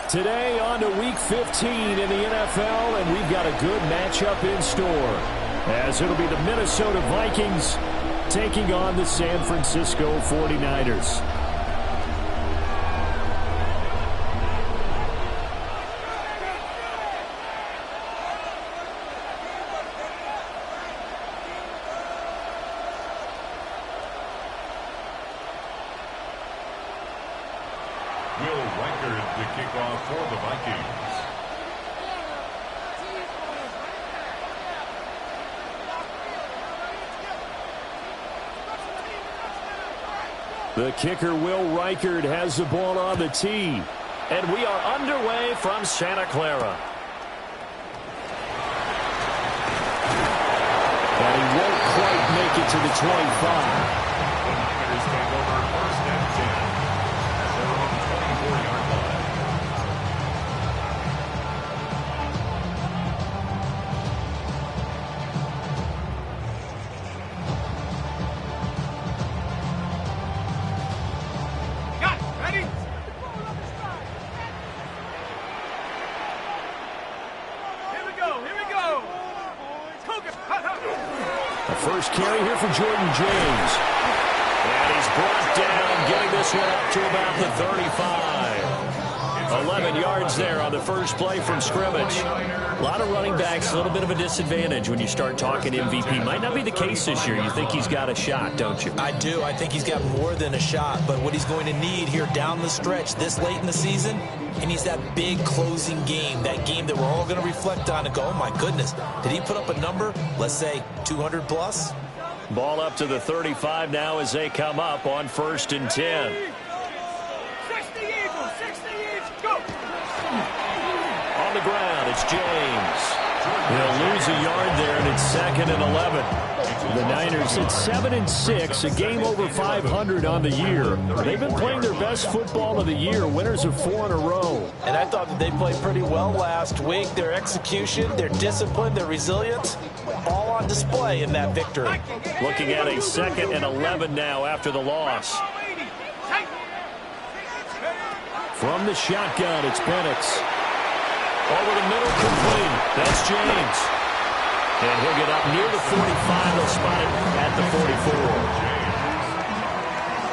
Today on to Week 15 in the NFL, and we've got a good matchup in store, as it'll be the Minnesota Vikings taking on the San Francisco 49ers. The kickoff for the Vikings. The kicker, Will Reichard, has the ball on the tee. And we are underway from Santa Clara. And he won't quite make it to the 25. The Niners take over first and 10. They're on the 24-yard line. First carry here for Jordan James. And he's brought down, getting this one up to about the 35. 11 yards there on the first play from scrimmage. A lot of running backs, a little bit of a disadvantage when you start talking MVP. Might not be the case this year. You think he's got a shot, don't you? I do. I think he's got more than a shot. But what he's going to need here down the stretch this late in the season, he needs that big closing game, that game that we're all going to reflect on and go, oh, my goodness, did he put up a number, let's say 200 plus? Ball up to the 35 now as they come up on 1st and 10. 60 Eagles, 60 Eagles, go! On the ground, it's James. He'll lose a yard there, and it's 2nd and 11. The Niners at 7-6, a game over 500 on the year. They've been playing their best football of the year, winners of 4 in a row. And I thought that they played pretty well last week. Their execution, their discipline, their resilience, all on display in that victory. Looking at a 2nd and 11 now after the loss. From the shotgun, it's Penix. Over the middle, complete. That's James. And he'll get up near the 45. They'll spot it at the 44.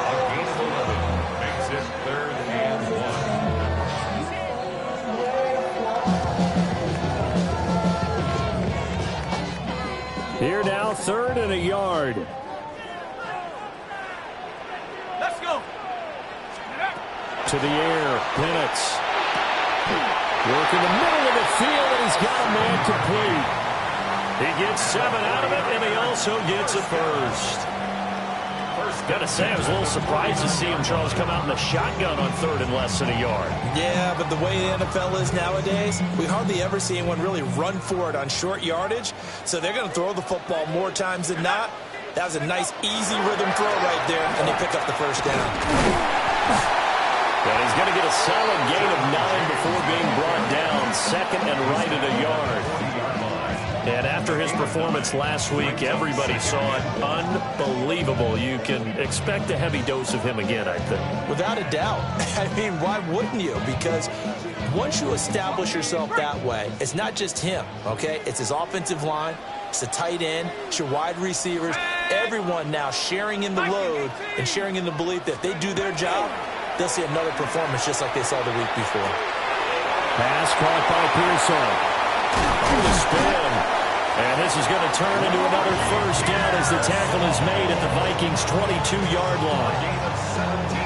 A gain of 11 makes it 3rd and 1. Here now, 3rd and a yard. Let's go. To the air, Penix. Work in the middle of the field, and he's got a man complete. He gets 7 out of it, and he also gets a first. Gotta say, I was a little surprised to see him, Charles, come out in the shotgun on 3rd and less than a yard. Yeah, but the way the NFL is nowadays, we hardly ever see anyone really run for it on short yardage. So they're going to throw the football more times than not. That was a nice, easy rhythm throw right there, and they pick up the first down. And he's going to get a solid gain of 9 before being brought down. 2nd and right at a yard. And after his performance last week, everybody saw it. Unbelievable. You can expect a heavy dose of him again, I think. Without a doubt. I mean, why wouldn't you? Because once you establish yourself that way, it's not just him, okay? It's his offensive line. It's the tight end. It's your wide receivers. Everyone now sharing in the load and sharing in the belief that if they do their job, they'll see another performance just like they saw the week before. Pass caught by Pearson. On the spin. And this is going to turn into another first down as the tackle is made at the Vikings' 22-yard line.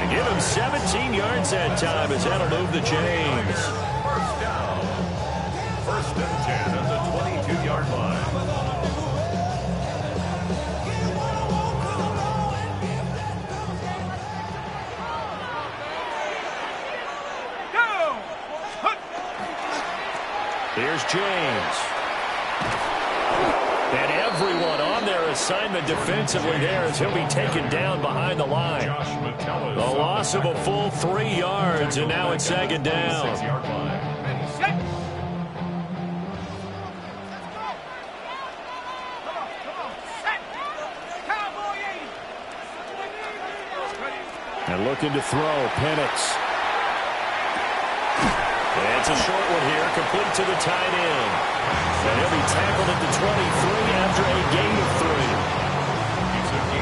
And give him 17 yards that time as that'll move the chains. First down. 1st and 10 at the 22-yard line. Here's James. And everyone on their assignment defensively there as he'll be taken down behind the line. A loss of a full 3 yards, and now it's 2nd down. And looking to throw, Penix. It's a short one here, complete to the tight end. And he'll be tackled at the 23 after a gain of 3.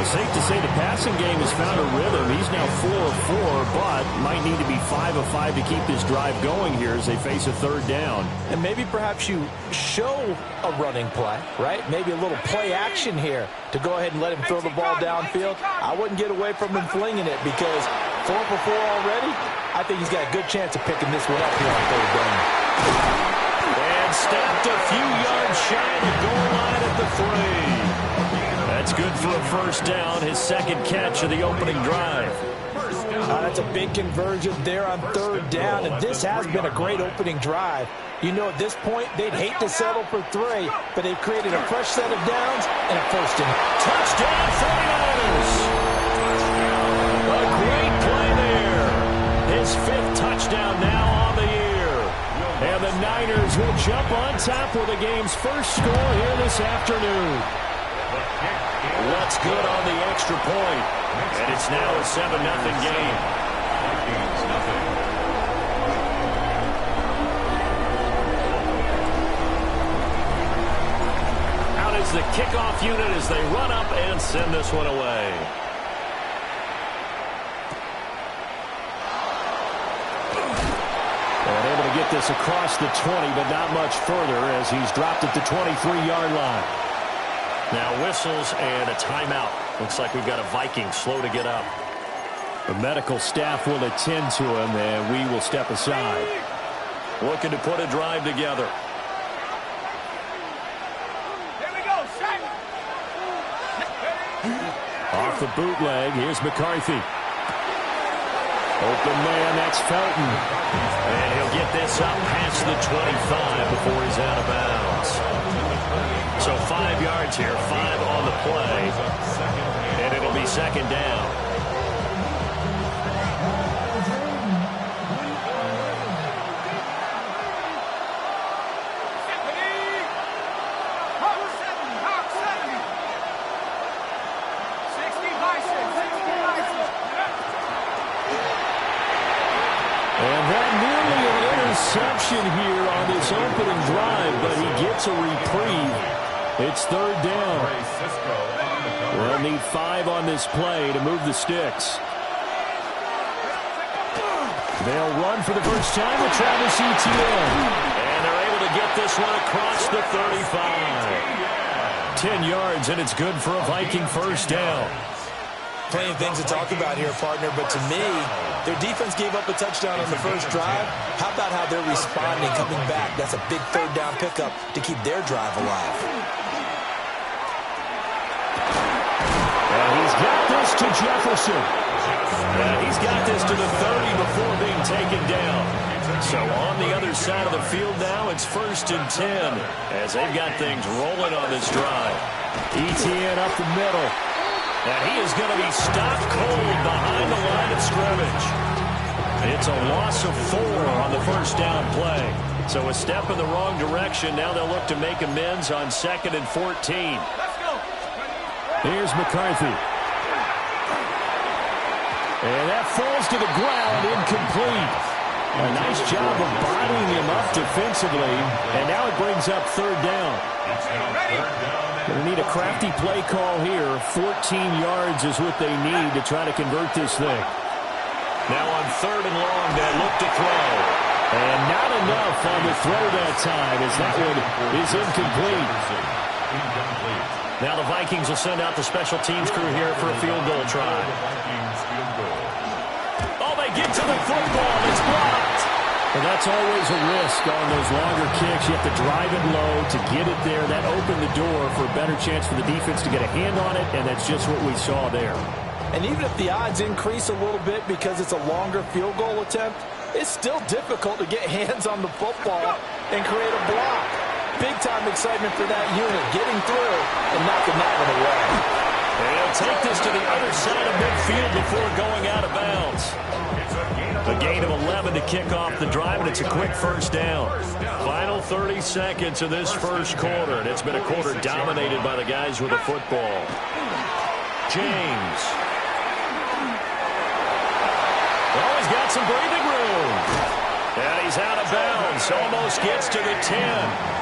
It's safe to say the passing game has found a rhythm. He's now 4 of 4, but might need to be 5 of 5 to keep this drive going here as they face a third down. And maybe perhaps you show a running play, right? Maybe a little play action here to go ahead and let him throw the ball downfield. I wouldn't get away from him flinging it because 4 for 4 already. I think he's got a good chance of picking this one up here on third down. And stopped a few yards shy of the goal line at the 3. That's good for a first down, his second catch of the opening drive. That's a big conversion there on third down, and this has been a great opening drive. You know, at this point, they'd hate to settle for 3, but they've created a fresh set of downs and a first and touchdown 49ers. A great play there. His 5th touchdown now on the year. And the Niners will jump on top with the game's first score here this afternoon. What's good on the extra point? And it's now a 7-0 game. Out is the kickoff unit as they run up and send this one away. And able to get this across the 20, but not much further as he's dropped at the 23-yard line. Now whistles and a timeout. Looks like we've got a Viking slow to get up. The medical staff will attend to him, and we will step aside. Looking to put a drive together. Here we go, set. Off the bootleg, here's McCarthy. Open man, that's Felton. And he'll get this up past the 25 before he's out of bounds. So 5 yards here, 5 on the play. And it'll be second down. And that nearly an interception here on this opening drive, but he gets a reprieve. It's third down. They'll need 5 on this play to move the sticks. They'll run for the first time with Travis Etienne. And they're able to get this one across the 35. 10 yards, and it's good for a Viking first down. Plenty of things to talk about here, partner, but to me, their defense gave up a touchdown on the first drive. How about how they're responding, coming back? That's a big third down pickup to keep their drive alive. And he's got this to Jefferson. And he's got this to the 30 before being taken down. So on the other side of the field now, it's 1st and 10 as they've got things rolling on this drive. Etienne up the middle. And he is going to be stopped cold behind the line of scrimmage. It's a loss of 4 on the first down play. So a step in the wrong direction. Now they'll look to make amends on 2nd and 14. Let's go. Here's McCarthy. And that falls to the ground, incomplete. A nice job of bodying him up defensively. And now it brings up third down. Going to need a crafty play call here. 14 yards is what they need to try to convert this thing. Now on 3rd and long, they look to throw. And not enough on the throw that time as that one is incomplete. Now the Vikings will send out the special teams crew here for a field goal try. Oh, they get to the football. It's blocked. Well, that's always a risk on those longer kicks. You have to drive it low to get it there. That opened the door for a better chance for the defense to get a hand on it, and that's just what we saw there. And even if the odds increase a little bit because it's a longer field goal attempt, it's still difficult to get hands on the football and create a block. Big-time excitement for that unit, getting through and knocking that one away. And he'll take this to the other side of midfield before going out of bounds. A gain of 11 to kick off the drive, and it's a quick first down. Final 30 seconds of this first quarter, and it's been a quarter dominated by the guys with the football. James. Oh, he's got some breathing room. And he's out of bounds. Almost gets to the 10.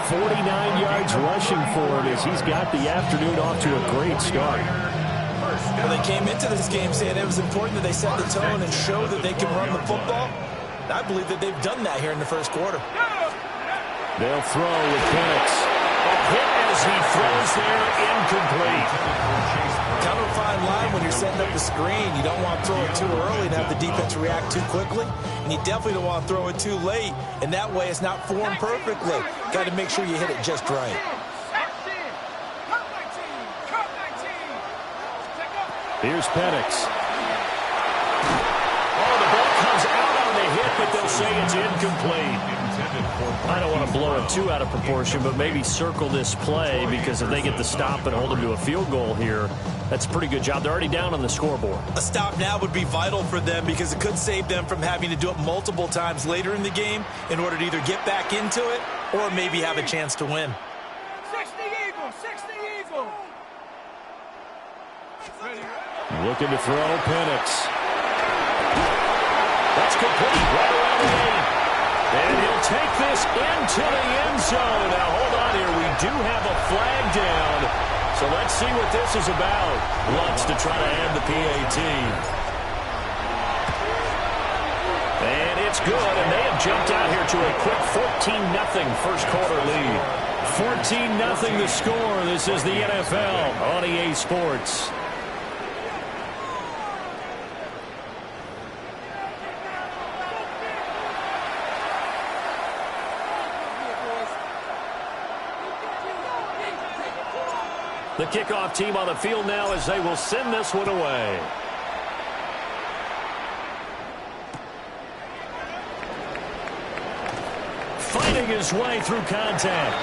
49 yards rushing for him as he's got the afternoon off to a great start. Well, they came into this game saying it was important that they set the tone and show that they can run the football. I believe that they've done that here in the first quarter. They'll throw with Penix. A hit as he throws there, incomplete. Kind of a fine line when you're setting up the screen. You don't want to throw it too early and have the defense react too quickly. And you definitely don't want to throw it too late. And that way it's not formed perfectly. Got to make sure you hit it just right. Here's Penix. Oh, the ball comes out on the hit, but they'll say it's incomplete. I don't want to blow it too out of proportion, but maybe circle this play because if they get the stop and hold them to a field goal here, that's a pretty good job. They're already down on the scoreboard. A stop now would be vital for them because it could save them from having to do it multiple times later in the game in order to either get back into it or maybe have a chance to win. 60 Eagles, 60 Eagles. Looking to throw, Penix. That's complete right around the 8. And he'll take this into the end zone. Now, hold on here. We do have a flag down. So let's see what this is about. Lutz to try to add the PAT. And it's good. And they have jumped out here to a quick 14-0 first quarter lead. 14-0 the score. This is the NFL on EA Sports. The kickoff team on the field now as they will send this one away. Fighting his way through contact.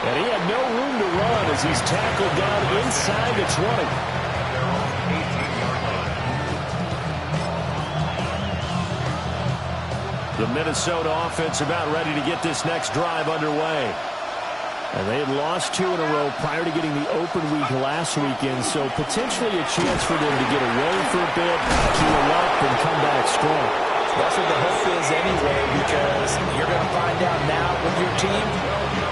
And he had no room to run as he's tackled down inside the 20. The Minnesota offense about ready to get this next drive underway. And they had lost 2 in a row prior to getting the open week last weekend, so potentially a chance for them to get away for a bit, heal up, and come back strong. That's what the hope is anyway, because you're going to find out now with your team,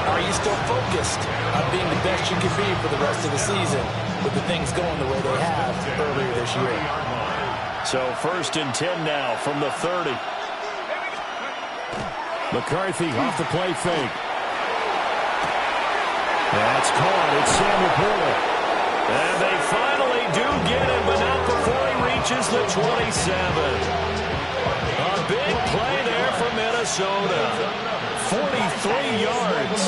are you still focused on being the best you can be for the rest of the season with the things going the way they have earlier this year? So 1st and 10 now from the 30. McCarthy off the play fake. That's caught. It's Sam Laporta. And they finally do get him, but not before he reaches the 27. A big play there for Minnesota. 43 yards.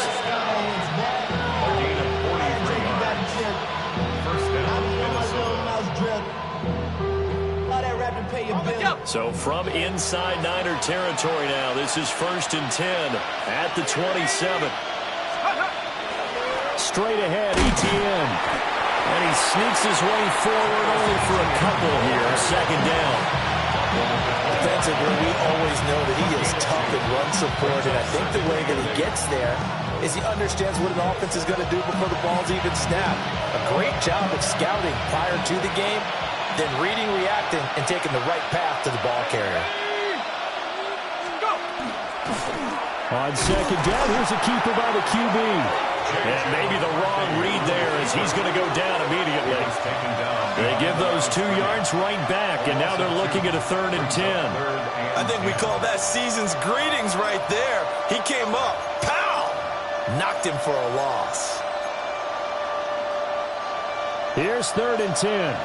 So from inside Niner territory now, this is 1st and 10 at the 27. Straight ahead, Etienne. And he sneaks his way forward only for a couple here. 2nd down. Defensively, we always know that he is tough in run support, and I think the way that he gets there is he understands what an offense is going to do before the ball's even snapped. A great job of scouting prior to the game, then reading, reacting, and taking the right path to the ball carrier. On 2nd down, here's a keeper by the QB. And maybe the wrong read there as he's going to go down immediately. They give those 2 yards right back, and now they're looking at a 3rd and 10. I think we call that season's greetings right there. He came up, pow! Knocked him for a loss. Here's 3rd and 10.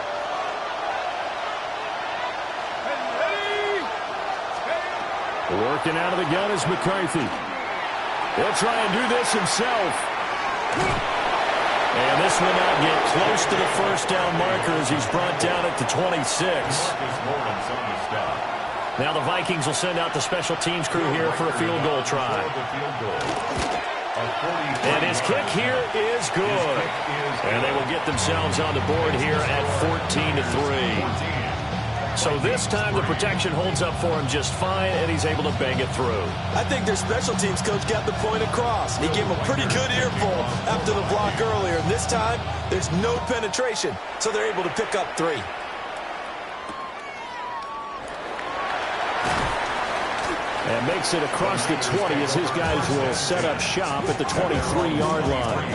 Working out of the gun is McCarthy. He'll try and do this himself. And this will not get close to the 1st down marker as he's brought down at the 26. Now the Vikings will send out the special teams crew here for a field goal try. And his kick here is good. And they will get themselves on the board here at 14-3. So this time the protection holds up for him just fine, and he's able to bang it through. I think their special teams coach got the point across. He gave him a pretty good earful after the block earlier. And this time, there's no penetration, so they're able to pick up 3. And And makes it across the 20 as his guys will set up shop at the 23-yard line.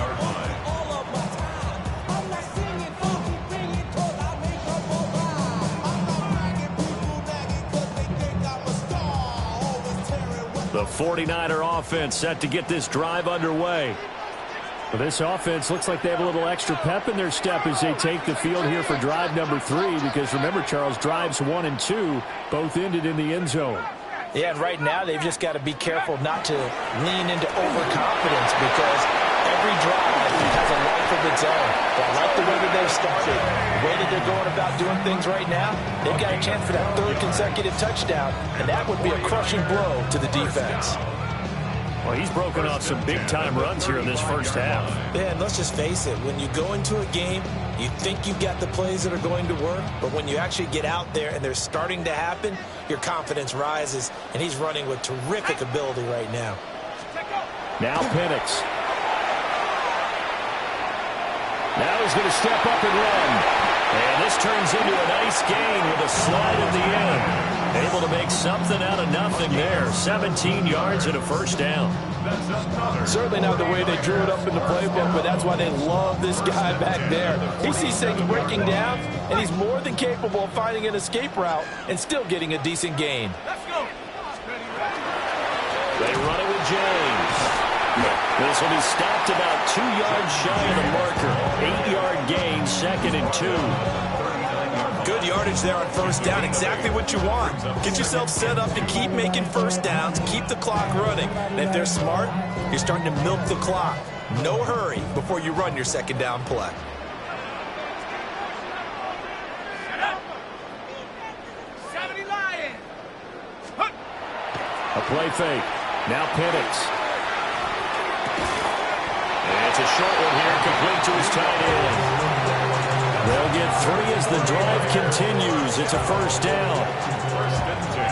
The 49er offense set to get this drive underway. Well, this offense looks like they have a little extra pep in their step as they take the field here for drive number 3, because remember, Charles, drives 1 and 2 both ended in the end zone. Yeah, and right now they've just got to be careful not to lean into overconfidence, because every drive has a life of its own. But I like the way that they've started, the way that they're going about doing things right now. They've got a chance for that 3rd consecutive touchdown, and that would be a crushing blow to the defense. Well, he's broken off some big-time runs here in this first half. Yeah, and let's just face it. When you go into a game, you think you've got the plays that are going to work, but when you actually get out there and they're starting to happen, your confidence rises, and he's running with terrific ability right now. Now Penix. Now he's going to step up and run. And this turns into a nice gain with a slide at the end. Able to make something out of nothing there. 17 yards and a first down. Certainly not the way they drew it up in the playbook, but that's why they love this guy back there. He sees things breaking down, and he's more than capable of finding an escape route and still getting a decent gain. Let's go. They run it with James. This will be stopped about 2 yards shy of the marker. 8-yard gain, 2nd and 2. Good yardage there on first down. Exactly what you want. Get yourself set up to keep making first downs, keep the clock running. And if they're smart, you're starting to milk the clock. No hurry before you run your 2nd down play. A play fake. Now Penix. And it's a short one here, complete to his tight end. They'll get 3 as the drive continues. It's a first down.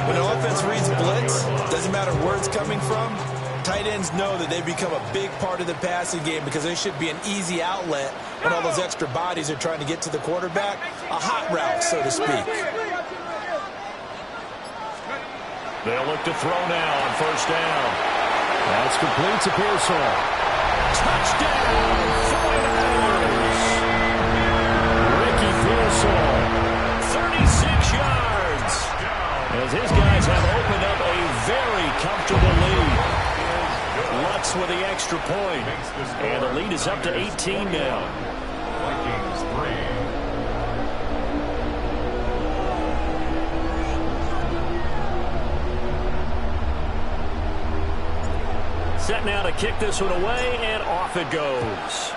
When an offense reads blitz, doesn't matter where it's coming from, tight ends know that they become a big part of the passing game, because they should be an easy outlet when all those extra bodies are trying to get to the quarterback. A hot route, so to speak. They'll look to throw now on first down. That's complete to Pearsall. Touchdown, 49ers! Ricky Pearsall, 36 yards. As his guys have opened up a very comfortable lead. Lutz with the extra point. And the lead is up to 18 now. Vikings 3. Set now to kick this one away, and off it goes.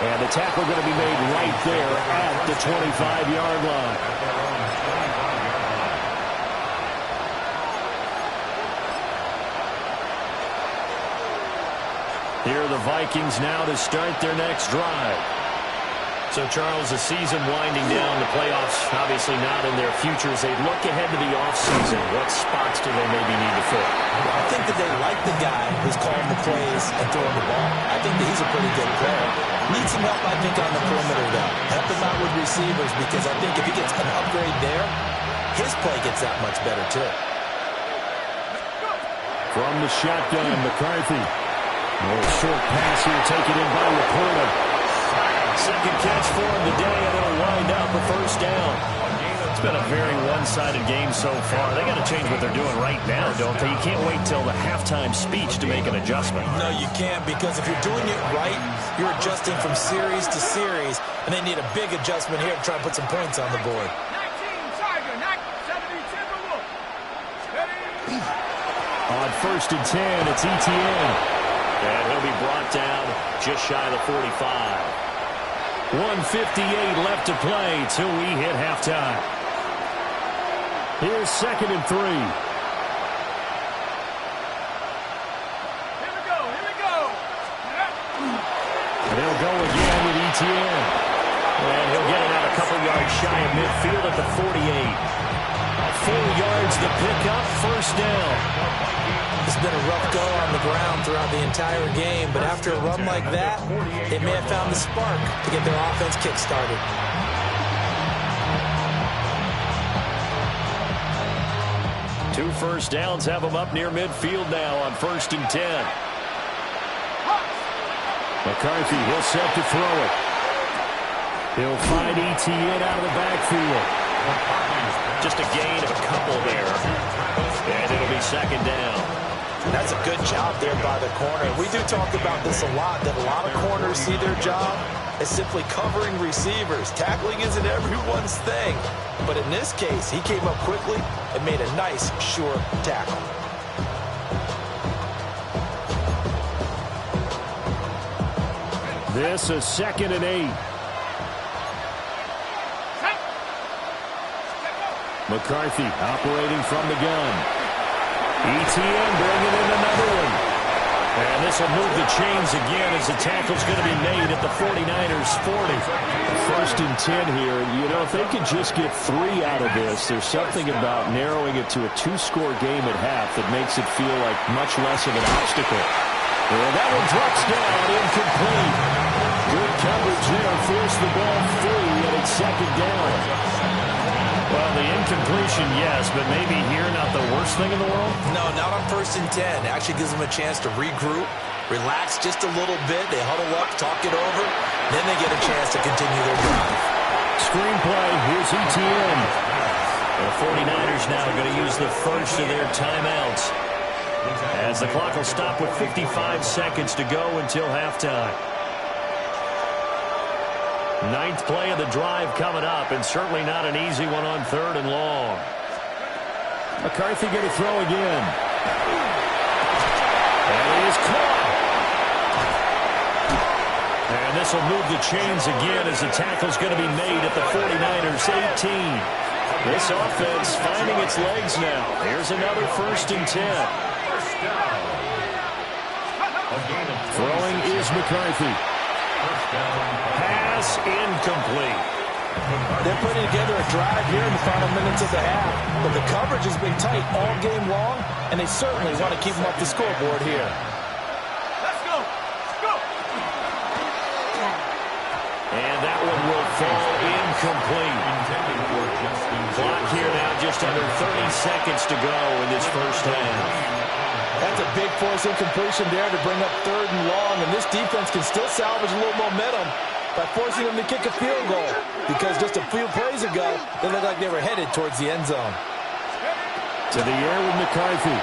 And the tackle going to be made right there at the 25-yard line. Here are the Vikings now to start their next drive. So, Charles, the season winding down, the playoffs obviously not in their futures. They look ahead to the offseason. What spots do they maybe need to fill? I think that they like the guy who's calling the plays and throwing the ball. I think that he's a pretty good player. Needs some help, I think, on the perimeter, though. Help him out with receivers, because I think if he gets an upgrade there, his play gets that much better, too. From the shotgun, McCarthy. A little short pass here, taken in by Laporta. Second catch for him today, and it'll wind up a first down. It's been a very one-sided game so far. They got to change what they're doing right now, don't they? You can't wait till the halftime speech to make an adjustment. No, you can't, because if you're doing it right, you're adjusting from series to series, and they need a big adjustment here to try and put some points on the board. On 1st and 10, it's Etienne. And he'll be brought down just shy of the 45. 1:58 left to play till we hit halftime. Here's 2nd and 3. Here we go. And they'll go again with Etienne. And he'll get it out a couple yards shy of midfield at the 48. 4 yards the pickup, first down. It's been a rough go on the ground throughout the entire game, but after a run like that, it may have found the spark to get their offense kick-started. 2 first downs have them up near midfield now on 1st and 10. McCarthy, he'll set to throw it. He'll find ETN out of the backfield. Just a gain of a couple there. And it'll be 2nd down. That's a good job there by the corner. We do talk about this a lot, that a lot of corners see their job as simply covering receivers. Tackling isn't everyone's thing. But in this case, he came up quickly and made a nice, sure tackle. This is 2nd and 8. McCarthy operating from the gun. ETN bringing in another one. And this will move the chains again as the tackle's going to be made at the 49ers 40. 1st and 10 here. You know, if they could just get 3 out of this, there's something about narrowing it to a 2-score game at half that makes it feel like much less of an obstacle. And that one drops down, incomplete. Good coverage there, forced the ball free, and it's 2nd down. Well, the incompletion, yes, but maybe here not the worst thing in the world? No, not on 1st and 10. It actually gives them a chance to regroup, relax just a little bit. They huddle up, talk it over, then they get a chance to continue their drive. Screenplay, here's ETN. The 49ers now going to use the first of their timeouts, as the clock will stop with 55 seconds to go until halftime. 9th play of the drive coming up, and certainly not an easy one on 3rd and long. McCarthy going to throw again. And he is caught. And this will move the chains again as the tackle's going to be made at the 49ers 18. This offense finding its legs now. Here's another 1st and 10. Throwing is McCarthy. Pass incomplete. They're putting together a drive here in the final minutes of the half, but the coverage has been tight all game long, and they certainly want to keep them off the scoreboard here. Let's go. Let's go. And that one will fall incomplete. Clock here now just under 30 seconds to go in this first half. That's a big force incompletion there to bring up 3rd and long, and this defense can still salvage a little momentum by forcing them to kick a field goal, because just a few plays ago, they looked like they were headed towards the end zone. To the air with McCarthy.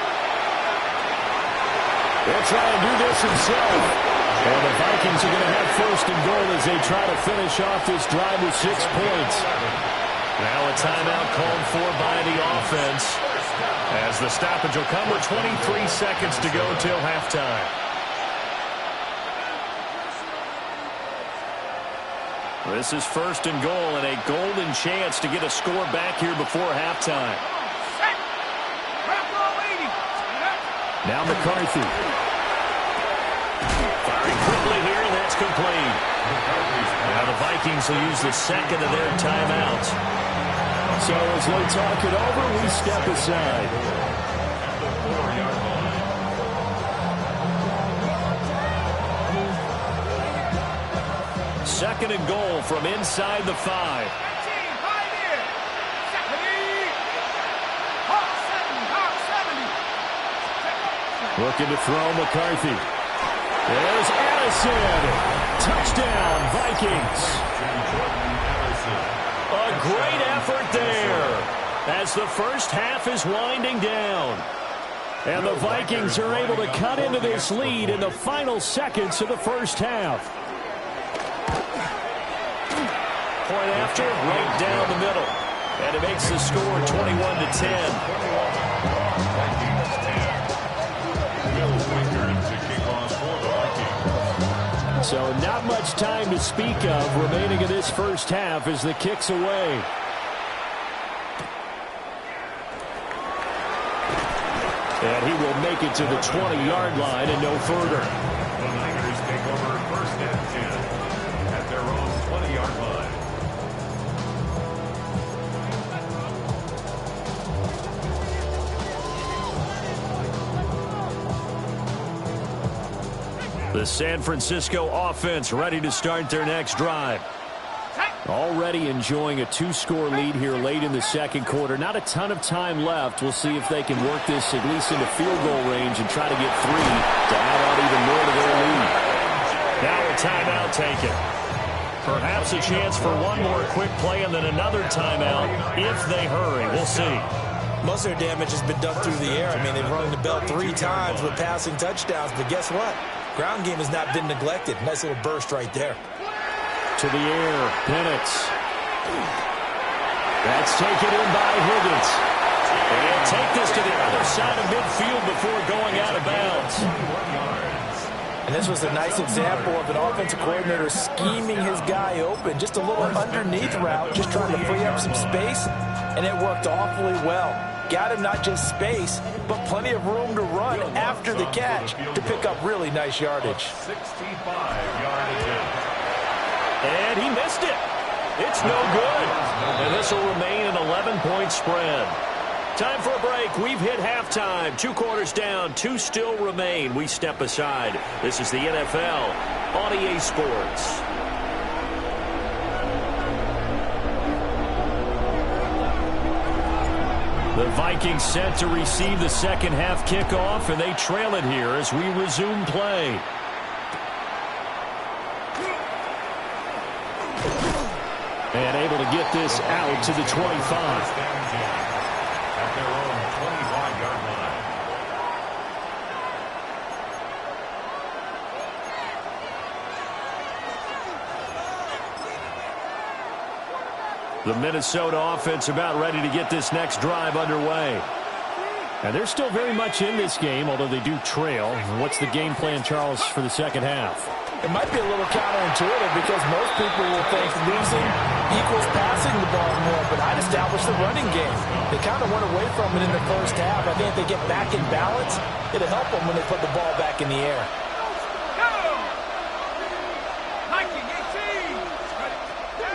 They'll try and do this himself. And the Vikings are going to have 1st and goal as they try to finish off this drive with 6 points. Now a timeout called for by the offense, as the stoppage will come with 23 seconds to go till halftime. This is 1st and goal, and a golden chance to get a score back here before halftime. Now McCarthy. Firing quickly here, and that's complete. Now the Vikings will use the 2nd of their timeouts. So as they talk it over, we step aside. Second and goal from inside the 5. Looking to throw McCarthy. There's Addison. Touchdown, Vikings. A great effort there as the first half is winding down. And the Vikings are able to cut into this lead in the final seconds of the first half. Point after, right down the middle. And it makes the score 21-10. So not much time to speak of remaining in this first half as the kick's away. And he will make it to the 20-yard line and no further. The Niners take over 1st and 10 at their own 20-yard line. The San Francisco offense ready to start their next drive. Already enjoying a 2-score lead here late in the second quarter. Not a ton of time left. We'll see if they can work this at least into field goal range and try to get 3 to add on even more to their lead. Now a timeout taken. Perhaps a chance for one more quick play and then another timeout if they hurry. We'll see. Most of their damage has been done through the air. I mean, they've rung the bell 3 times with passing touchdowns, but guess what? Ground game has not been neglected. Nice little burst right there. To the air, Penix. That's taken in by Higgins. And take this to the other side of midfield before going out of bounds. And this was a nice example of an offensive coordinator scheming his guy open. Just a little underneath route, just trying to free up some space, and it worked awfully well. Got him not just space, but plenty of room to run after the catch to pick up really nice yardage. 65 yardage. And he missed it. It's no good. And this will remain an 11-point spread. Time for a break. We've hit halftime. 2 quarters down. 2 still remain. We step aside. This is the NFL on EA Sports. The Vikings set to receive the second half kickoff, and they trail it here as we resume play. And able to get this out to the 25. At their own 25-yard line. The Minnesota offense about ready to get this next drive underway. And they're still very much in this game, although they do trail. What's the game plan, Charles, for the second half? It might be a little counterintuitive because most people will think losing equals passing the ball more, but I'd establish the running game. They kind of went away from it in the first half. I think if they get back in balance, it'll help them when they put the ball back in the air.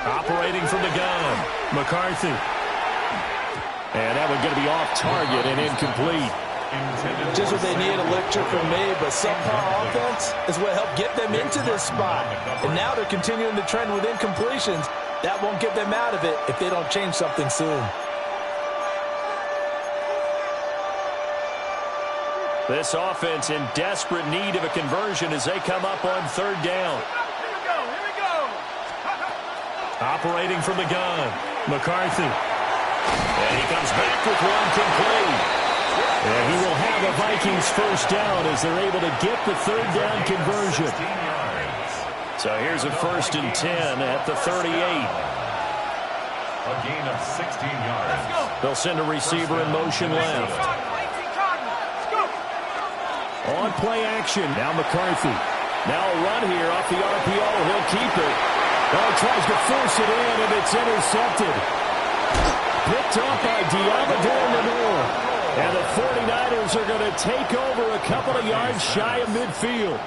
Operating from the gun, McCarthy. And that one going to be off target and incomplete. Just what they need, a lecture from me, but subpar offense is what helped get them into this spot. And now they're continuing the trend with incompletions. That won't get them out of it if they don't change something soon. This offense in desperate need of a conversion as they come up on 3rd down. Here we go. Operating from the gun, McCarthy. And he comes back with one complete. And he will have a Vikings first down as they're able to get the 3rd down conversion. So here's a 1st and 10 at the 38. A gain of 16 yards. They'll send a receiver in motion left. On play action, now McCarthy. Now a run here off the RPO. He'll keep it. Oh, tries to force it in, and it's intercepted. Picked up by Diamador Lenore. And the 49ers are going to take over a couple of yards shy of midfield.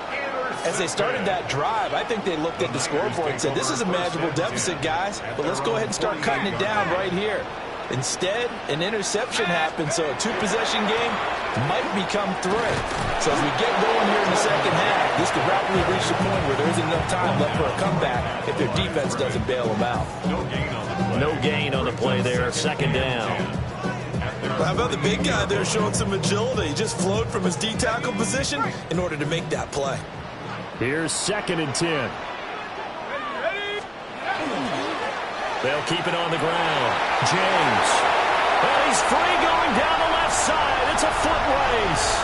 As they started that drive, I think they looked at the scoreboard and said, this is a manageable deficit, guys, but let's go ahead and start cutting it down right here. Instead, an interception happened, so a 2-possession game might become 3. So as we get going here in the second half, this could rapidly reach the point where there isn't enough time left for a comeback if their defense doesn't bail them out. No gain on the play there, 2nd down. How about the big guy there showing some agility? He just flowed from his D-tackle position in order to make that play. Here's 2nd and 10. They'll keep it on the ground. James. And he's free going down the left side. It's a foot race.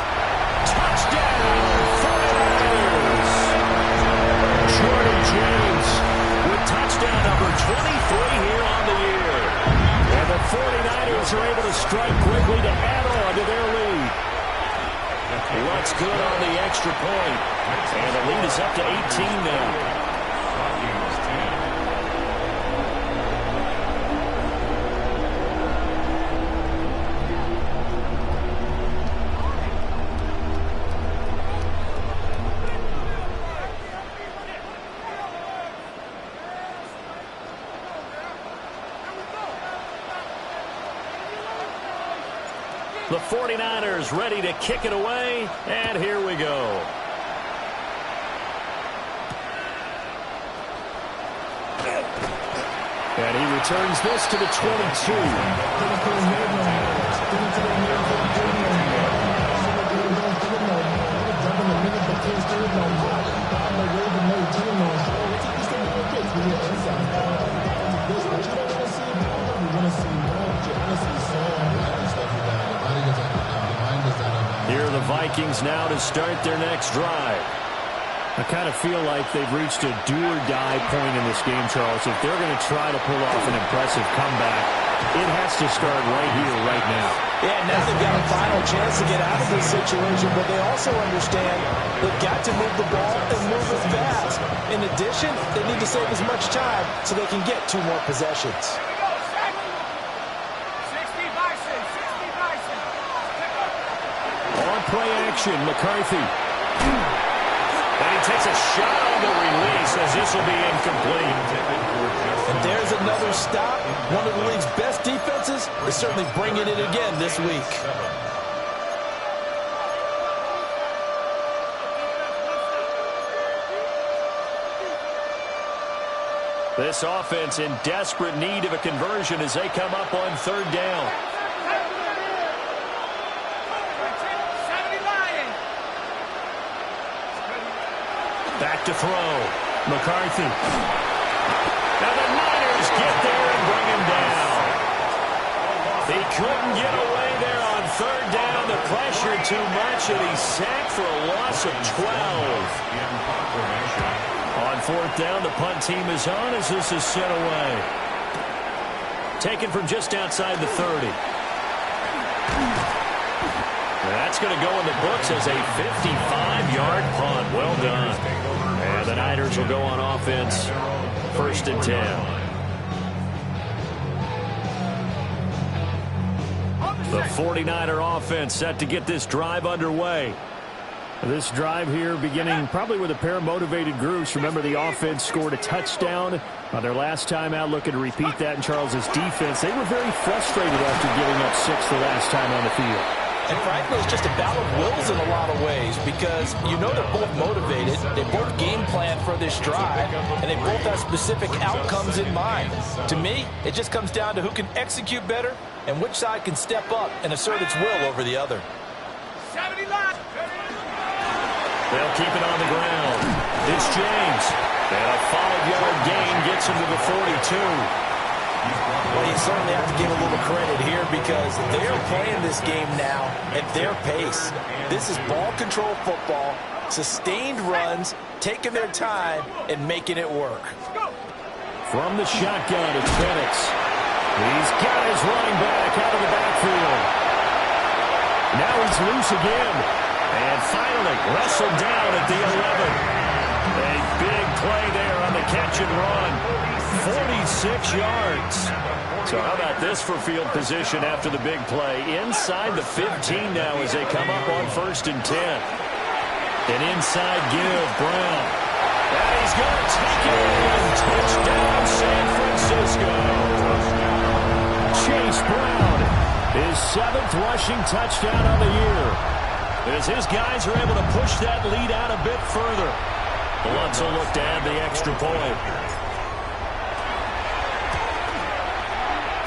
Touchdown, 49ers. Jordan James with touchdown number 23 here on the year. And the 49ers are able to strike quickly to add on to their lead. Looks good on the extra point. And the lead is up to 18 now. The 49ers ready to kick it away, and here we go. And he returns this to the 22. Here are the Vikings now to start their next drive. I kind of feel like they've reached a do-or-die point in this game, Charles. If they're going to try to pull off an impressive comeback, it has to start right here, right now. Yeah, now they've got a final chance to get out of this situation, but they also understand they've got to move the ball and move it fast. In addition, they need to save as much time so they can get 2 more possessions. On play action, McCarthy. And he takes a shot on the release as this will be incomplete. And there's another stop. One of the league's best defenses is certainly bringing it again this week. This offense in desperate need of a conversion as they come up on 3rd down. Back to throw. McCarthy. Now the Niners get there and bring him down. He couldn't get away there on 3rd down. The pressure too much, and he's sacked for a loss of 12. On 4th down, the punt team is on as this is sent away. Taken from just outside the 30. That's going to go in the books as a 55-yard punt. Well done. And the Niners will go on offense. 1st and 10. The 49er offense set to get this drive underway. This drive here beginning probably with a pair of motivated groups. Remember, the offense scored a touchdown on their last time out, looking to repeat that in Charles's defense. They were very frustrated after giving up 6 the last time on the field. And frankly, it's just a battle of wills in a lot of ways because you know they're both motivated, they both game plan for this drive, and they both have specific outcomes in mind. To me, it just comes down to who can execute better and which side can step up and assert its will over the other. They'll keep it on the ground. It's James. And a 5-yard gain gets him to the 42. Well, you certainly have to give a little credit here because they're playing this game now at their pace. This is ball control football, sustained runs, taking their time, and making it work. From the shotgun, it's Bennett. He's got his running back out of the backfield. Now he's loose again. And finally, wrestled down at the 11. A big play there on the catch and run. 46 yards. So how about this for field position after the big play? Inside the 15 now as they come up on 1st and 10. An inside give, Brown. And he's going to take it in. Touchdown, San Francisco. Chase Brown, his 7th rushing touchdown on the year. As his guys are able to push that lead out a bit further. Lutz will look to add the extra point.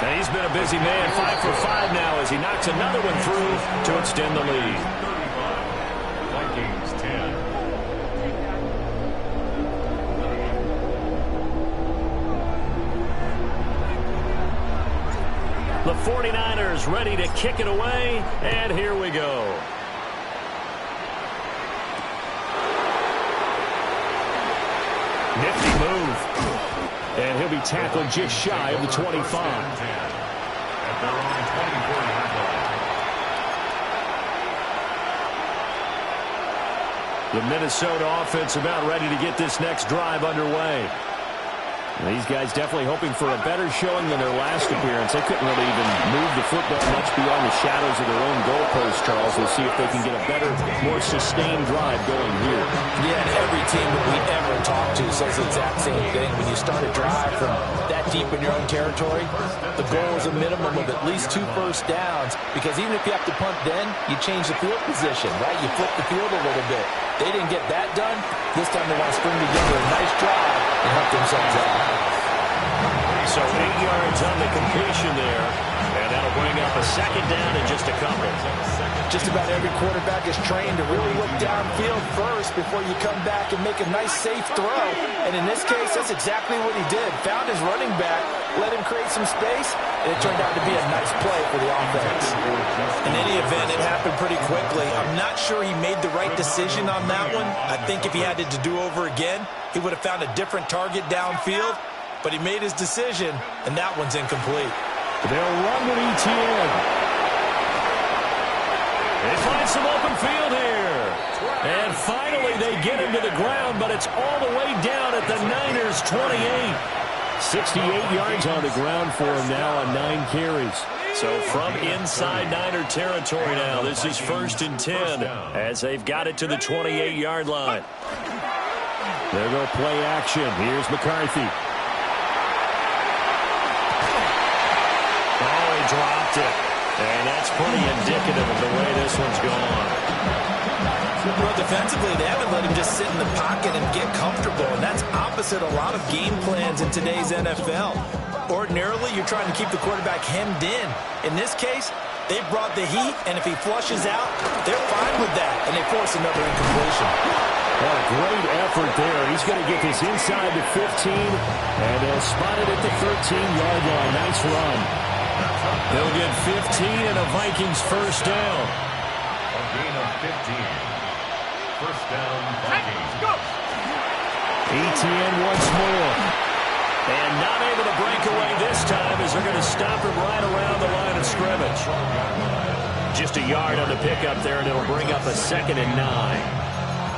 And he's been a busy man, 5 for 5 now as he knocks another one through to extend the lead. Vikings 10. The 49ers ready to kick it away, and here we go. Nifty move. And he'll be tackled just shy of the 25. At their own 24-yard line. The Minnesota offense about ready to get this next drive underway. These guys definitely hoping for a better showing than their last appearance. They couldn't really even move the football much beyond the shadows of their own goalpost, Charles. We'll see if they can get a better, more sustained drive going here. Yeah, and every team that we ever talk to says the exact same thing. When you start a drive from that deep in your own territory, the goal is a minimum of at least 2 first downs, because even if you have to punt then, you change the field position, right? You flip the field a little bit. They didn't get that done. This time they want to string together a nice drive and help themselves out. So 8 yards on the completion there. And that'll bring up a second down and just a couple. Just about every quarterback is trained to really look downfield first before you come back and make a nice, safe throw. And in this case, that's exactly what he did. Found his running back, let him create some space, and it turned out to be a nice play for the offense. In any event, it happened pretty quickly. I'm not sure he made the right decision on that one. I think if he had it to do over again, he would have found a different target downfield. But he made his decision, and that one's incomplete. They'll run with ETN. They find some open field here. And finally they get him to the ground, but it's all the way down at the Niners' 28. 68 yards on the ground for him now on 9 carries. So from inside Niner territory now, this is 1st and 10 as they've got it to the 28-yard line. There go play action. Here's McCarthy. Dropped it. And that's pretty indicative of the way this one's gone. Well, defensively, they haven't let him just sit in the pocket and get comfortable, and that's opposite a lot of game plans in today's NFL. Ordinarily, you're trying to keep the quarterback hemmed in. In this case, they brought the heat, and if he flushes out, they're fine with that, and they force another incompletion. Well, a great effort there. He's going to get this inside the 15, and they'll spot it at the 13-yard line. Nice run. They'll get 15 and a Vikings first down. A gain of 15. First down, Vikings. Go! ETN once more. And not able to break away this time as they're going to stop him right around the line of scrimmage. Just a yard on the pickup there, and it'll bring up a 2nd and 9.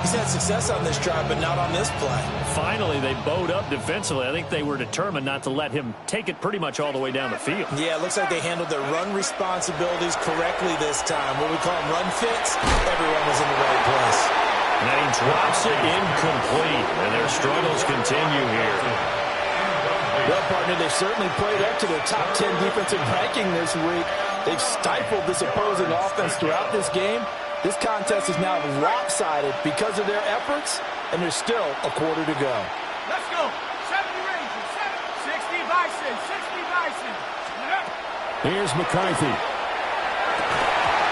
He's had success on this drive, but not on this play. Finally, they bowed up defensively. I think they were determined not to let him take it pretty much all the way down the field. Yeah, it looks like they handled their run responsibilities correctly this time. What we call them run fits, everyone was in the right place. And he drops it incomplete, and their struggles continue here. Well, partner, they've certainly played up to their top 10 defensive ranking this week. They've stifled this opposing offense throughout this game. This contest is now lopsided because of their efforts, and there's still a quarter to go. Let's go. 70 Rangers, 60 Bison, 60 Bison. Here's McCarthy.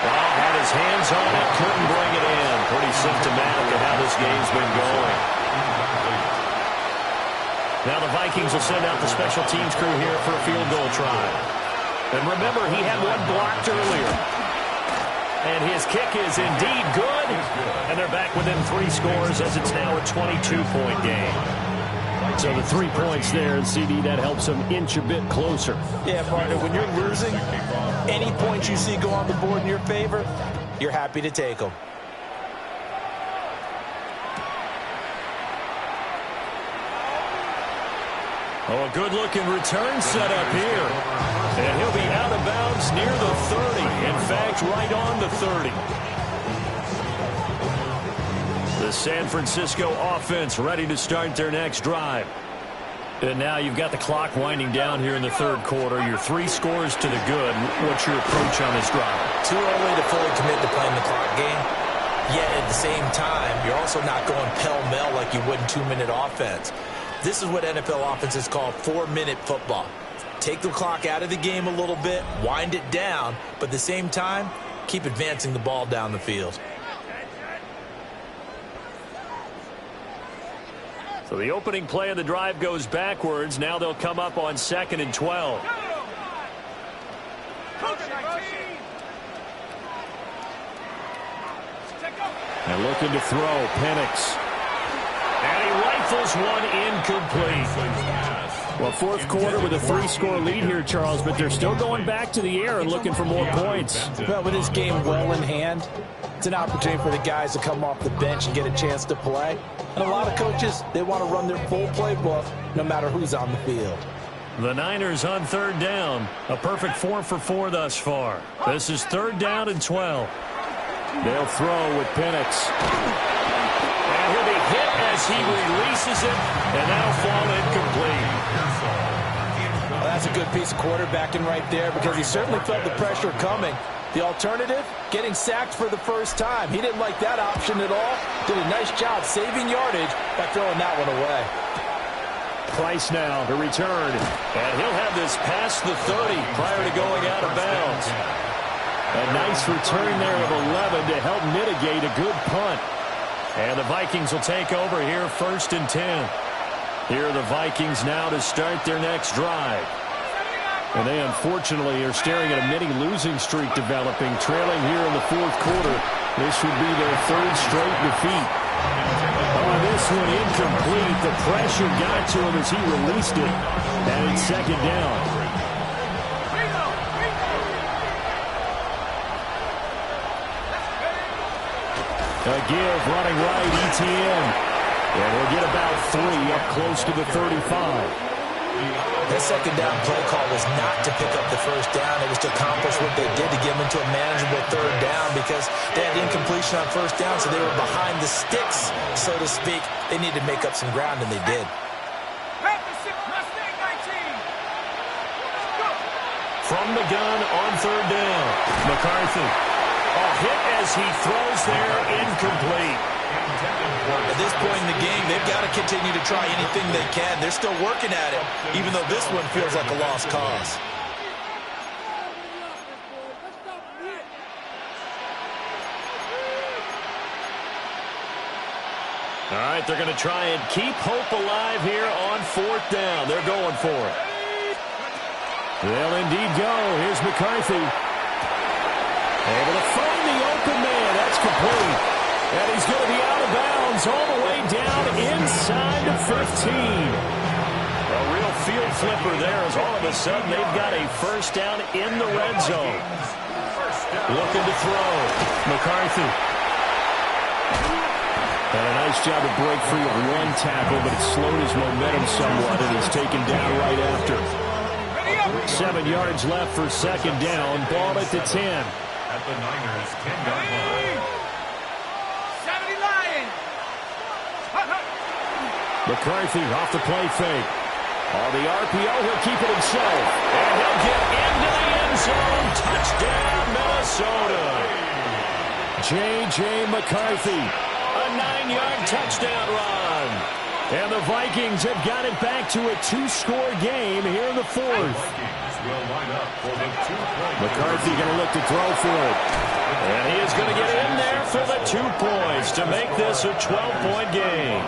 Well, had his hands on it, couldn't bring it in. Pretty symptomatic of how this game's been going. Now the Vikings will send out the special teams crew here for a field goal try. And remember, he had one blocked earlier. And his kick is indeed good. And they're back within 3 scores as it's now a 22-point game. So the 3 points there, and CD, that helps them inch a bit closer. Yeah, partner, when you're losing, any points you see go on the board in your favor, you're happy to take them. Oh, a good-looking return set up here. And he'll be out of bounds near the 30. In fact, right on the 30. The San Francisco offense ready to start their next drive. And now you've got the clock winding down here in the 3rd quarter. Your 3 scores to the good. What's your approach on this drive? Too early to fully commit to playing the clock game. Yet at the same time, you're also not going pell-mell like you would in 2-minute offense. This is what NFL offenses call 4-minute football. Take the clock out of the game a little bit, wind it down, but at the same time, keep advancing the ball down the field. So the opening play of the drive goes backwards. Now they'll come up on 2nd and 12. And looking to throw, Penix. And he rifles one incomplete. Well, 4th quarter with a 3-score lead here, Charles, but they're still going back to the air and looking for more points. Well, with this game well in hand, it's an opportunity for the guys to come off the bench and get a chance to play. And a lot of coaches, they want to run their full playbook no matter who's on the field. The Niners on 3rd down. A perfect 4 for 4 thus far. This is 3rd down and 12. They'll throw with Penix. And he'll be hit as he releases it, and that'll fall incomplete. Well, that's a good piece of quarterbacking right there because he certainly felt the pressure coming. The alternative, getting sacked for the first time. He didn't like that option at all. Did a nice job saving yardage by throwing that one away. Price now to return. And he'll have this past the 30 prior to going out of bounds. A nice return there of 11 to help mitigate a good punt. And the Vikings will take over here 1st and 10. Here are the Vikings now to start their next drive. And they unfortunately are staring at a mini losing streak developing, trailing here in the 4th quarter. This would be their 3rd straight defeat. Oh, this one incomplete. The pressure got to him as he released it. And it's 2nd down. A give running right, ETN. And we'll get about 3 up close to the 35. That 2nd down play call was not to pick up the 1st down. It was to accomplish what they did to get them into a manageable 3rd down because they had incompletion on 1st down, so they were behind the sticks, so to speak. They needed to make up some ground, and they did. From the gun on 3rd down, McCarthy. A hit as he throws there, incomplete. At this point in the game, they've got to continue to try anything they can. They're still working at it, even though this one feels like a lost cause. All right, they're going to try and keep hope alive here on 4th down. They're going for it. They'll indeed go. Here's McCarthy. Able to find the open man. That's complete. And he's going to be out of bounds all the way down inside the 15. A real field flipper there as all of a sudden they've got a 1st down in the red zone. Looking to throw. McCarthy. And a nice job to break free of 1 tackle, but it slowed his momentum somewhat, and he's taken down right after. 7 yards left for 2nd down. Ball at the 10. At the Niners' 10-yard line. McCarthy off the play fake. On the RPO, he'll keep it himself. And he'll get into the end zone. Touchdown, Minnesota. J.J. McCarthy. A 9-yard touchdown run. And the Vikings have got it back to a 2-score game here in the 4th. McCarthy going to look to throw for it. And he is going to get in there for the 2 points to make this a 12-point game.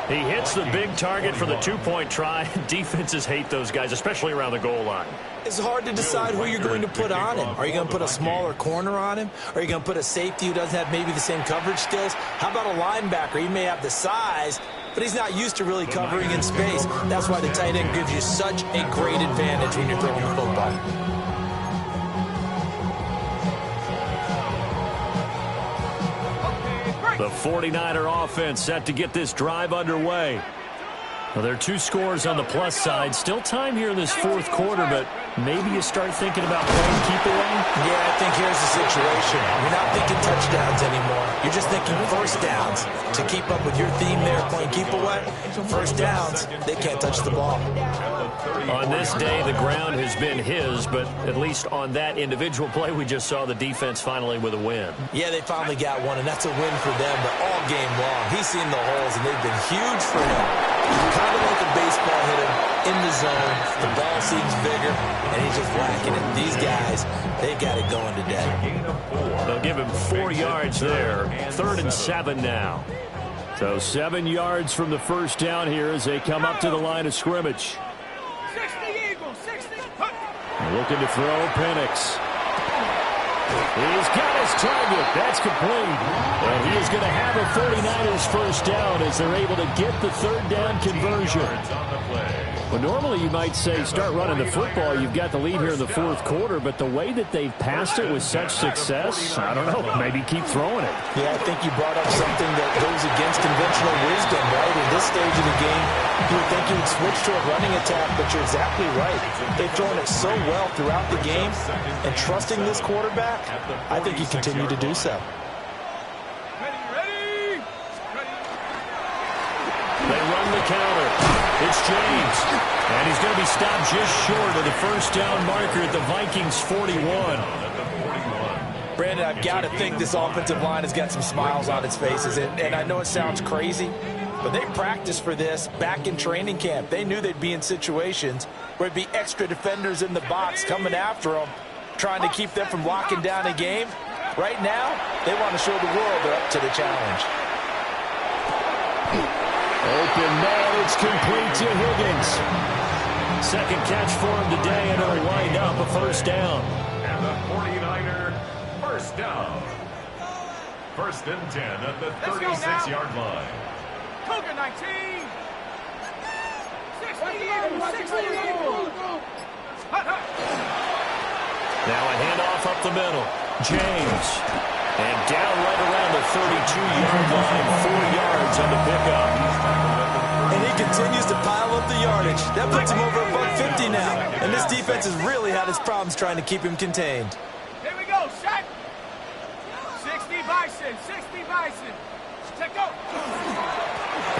He hits the big target for the 2-point try. Defenses hate those guys, especially around the goal line. It's hard to decide who you're going to put on him. Are you going to put a smaller corner on him? Are you going to put a safety who doesn't have maybe the same coverage skills? How about a linebacker? He may have the size, but he's not used to really covering in space. That's why the tight end gives you such a great advantage when you're throwing the football. The 49er offense set to get this drive underway. Well, there are 2 scores on the plus side. Still time here in this 4th quarter, but maybe you start thinking about playing keep away? Yeah, I think here's the situation. You're not thinking touchdowns anymore. You're just thinking 1st downs. To keep up with your theme there, playing keep away, 1st downs, they can't touch the ball. On this day, the ground has been his, but at least on that individual play, we just saw the defense finally with a win. Yeah, they finally got one, and that's a win for them, but all game long, he's seen the holes, and they've been huge for him. Kind of like a baseball hitter in the zone. The ball seems bigger, and he's just whacking it. These guys, they got it going today. They'll give him 4 yards there. 3rd and 7 now. So 7 yards from the 1st down here as they come up to the line of scrimmage. 60 Eagles, 60. Looking to throw, Penix. He's got his target. That's complete. And he is going to have a 49ers 1st down as they're able to get the 3rd down conversion. Well, normally you might say start running the football. You've got the lead here in the 4th quarter, but the way that they've passed it with such success, I don't know, maybe keep throwing it. Yeah, I think you brought up something that goes against conventional wisdom, right? In this stage of the game, you would think you would switch to a running attack, but you're exactly right. They've thrown it so well throughout the game, and trusting this quarterback, I think you continue to do so. Ready. They run the counter. It's James. And he's going to be stopped just short of the 1st down marker at the Vikings 41. Brandon, I've got to think this offensive line has got some smiles on its faces. And I know it sounds crazy, but they practiced for this back in training camp. They knew they'd be in situations where there'd be extra defenders in the box coming after them, trying to keep them from locking down a game. Right now, they want to show the world they're up to the challenge. Open man, it's complete to Higgins. Second catch for him today, and it'll wind up a first down. And the 49er first down. First and 10 at the 36-yard line. Cougar 19. 60 Eagles. Now a handoff up the middle. James. And down right around the 32-yard line. 4 yards on the pickup. And he continues to pile up the yardage. That puts him over $150 now. And this defense has really had its problems trying to keep him contained. Here we go, shot. 60 Bison, 60 Bison. Check out.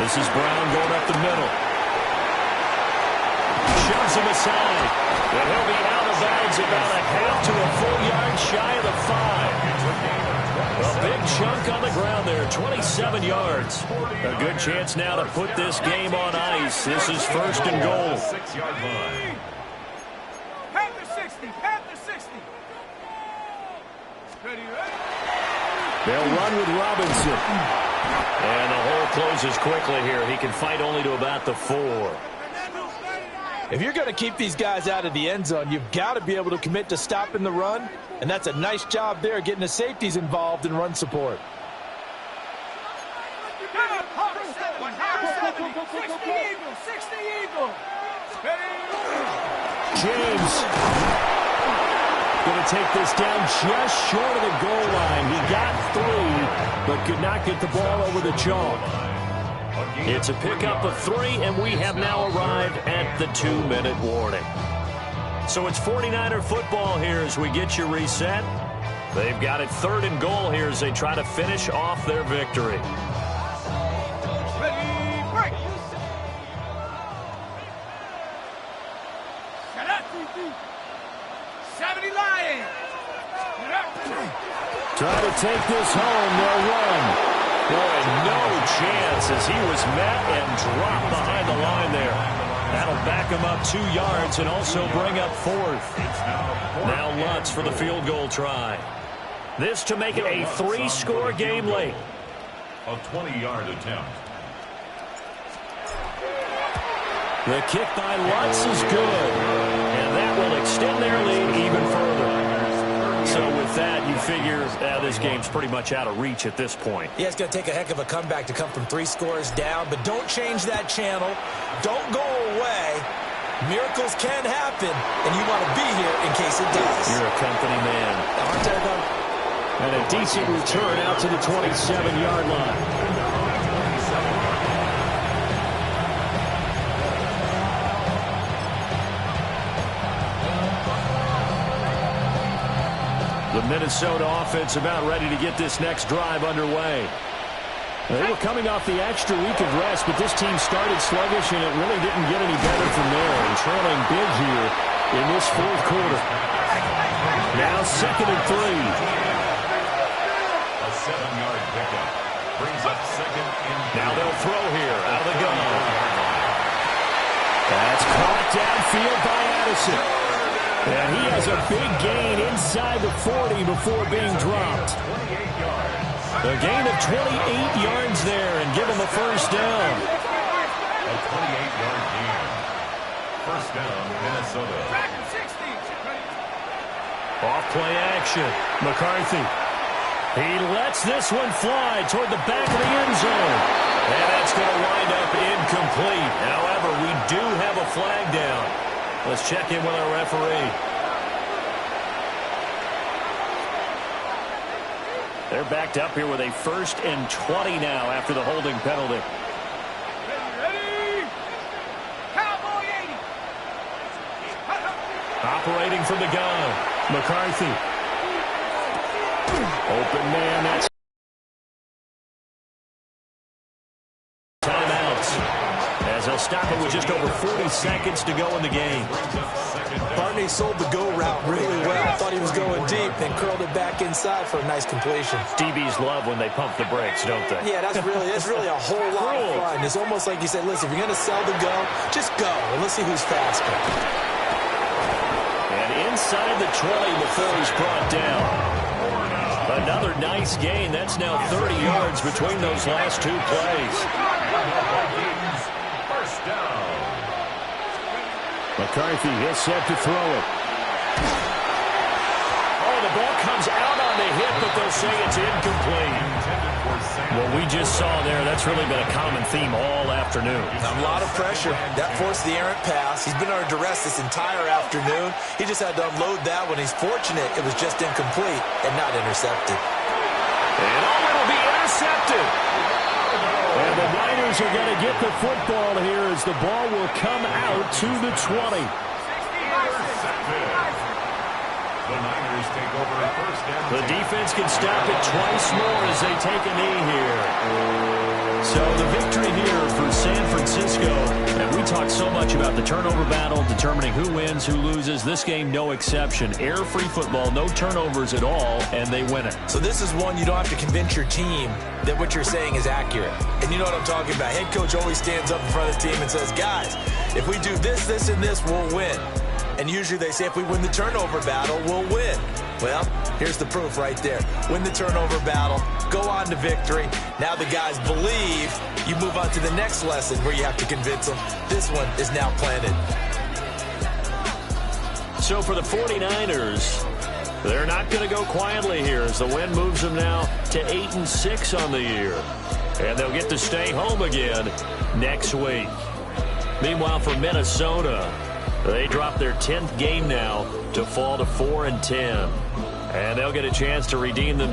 This is Brown going up the middle. Shoves him aside. And he'll be out of bounds about a half to a full yard shy of the 5. A big chunk on the ground there, 27 yards. A good chance now to put this game on ice. This is first and goal. 6-yard line. Panther 60, Panther 60. Ready, ready. They'll run with Robinson. And the hole closes quickly here. He can fight only to about the 4. If you're going to keep these guys out of the end zone, you've got to be able to commit to stopping the run. And that's a nice job there, getting the safeties involved in run support. 60 Eagles. James going to take this down just short of the goal line. He got 3, but could not get the ball over the chalk. It's a pickup of 3, and we have now arrived at the 2-minute warning. So it's 49er football here as we get you reset. They've got it 3rd and goal here as they try to finish off their victory. Ready, break. 70 Lions. Try to take this home. They'll run. Boy, no chance as he was met and dropped behind the line there. That'll back him up 2 yards and also bring up 4th. Now Lutz for the field goal try. This to make it a 3-score game late. A 20-yard attempt. The kick by Lutz is good. And that will extend their lead even further. So with that, you figure this game's pretty much out of reach at this point. Yeah, it's going to take a heck of a comeback to come from 3 scores down, but don't change that channel. Don't go away. Miracles can happen, and you want to be here in case it does. You're a company man. Aren't I, though? And a decent return out to the 27-yard line. The Minnesota offense about ready to get this next drive underway. They were coming off the extra week of rest, but this team started sluggish, and it really didn't get any better from there. And trailing big here in this 4th quarter. Now 2nd and 3. A 7-yard pickup. Brings up 2nd and 3. Now they'll throw here out of the gun. That's caught downfield by Addison. And he has a big gain inside the 40 before being dropped. A gain of 28 yards there and give him a first down. A 28-yard gain. First down, Minnesota. Off play action. McCarthy. He lets this one fly toward the back of the end zone. And that's going to wind up incomplete. However, we do have a flag down. Let's check in with our referee. They're backed up here with a 1st and 20 now after the holding penalty. Ready. Cowboy 80. Operating from the gun. McCarthy. Open man. That's timeouts. As they'll stop it with just over 40 seconds to go in the game. Barney sold the go route really well. Thought he was going deep. deep, then curled it back inside for a nice completion. DBs love when they pump the brakes, don't they? Yeah, that's really a whole lot of fun. It's almost like you said, listen, if you're going to sell the go, just go, and let's see who's faster. And inside the 20 before he's brought down. Another nice gain. That's now 30 yards between those last two plays. First down. McCarthy is set to throw it. Oh, the ball comes out on the hit, but they'll say it's incomplete. What we just saw there, that's really been a common theme all afternoon. A lot of pressure. That forced the errant pass. He's been under duress this entire afternoon. He just had to unload that one. He's fortunate it was just incomplete and not intercepted. And it'll be intercepted. And the Niners are going to get the football here as the ball will come out to the 20. The Niners take over first down. The defense can stop it twice more as they take a knee here. So the victory here for San Francisco. And we talked so much about the turnover battle, determining who wins, who loses. This game, no exception. Error-free football, no turnovers at all, and they win it. So this is one you don't have to convince your team that what you're saying is accurate. And you know what I'm talking about. Head coach always stands up in front of his team and says, guys, if we do this, this, and this, we'll win. And usually they say if we win the turnover battle, we'll win. Well, here's the proof right there. Win the turnover battle, go on to victory. Now the guys believe. You move on to the next lesson where you have to convince them. This one is now planted. So for the 49ers, they're not going to go quietly here as the win moves them now to 8-6 on the year. And they'll get to stay home again next week. Meanwhile, for Minnesota, they drop their 10th game now to fall to 4-10. And they'll get a chance to redeem themselves.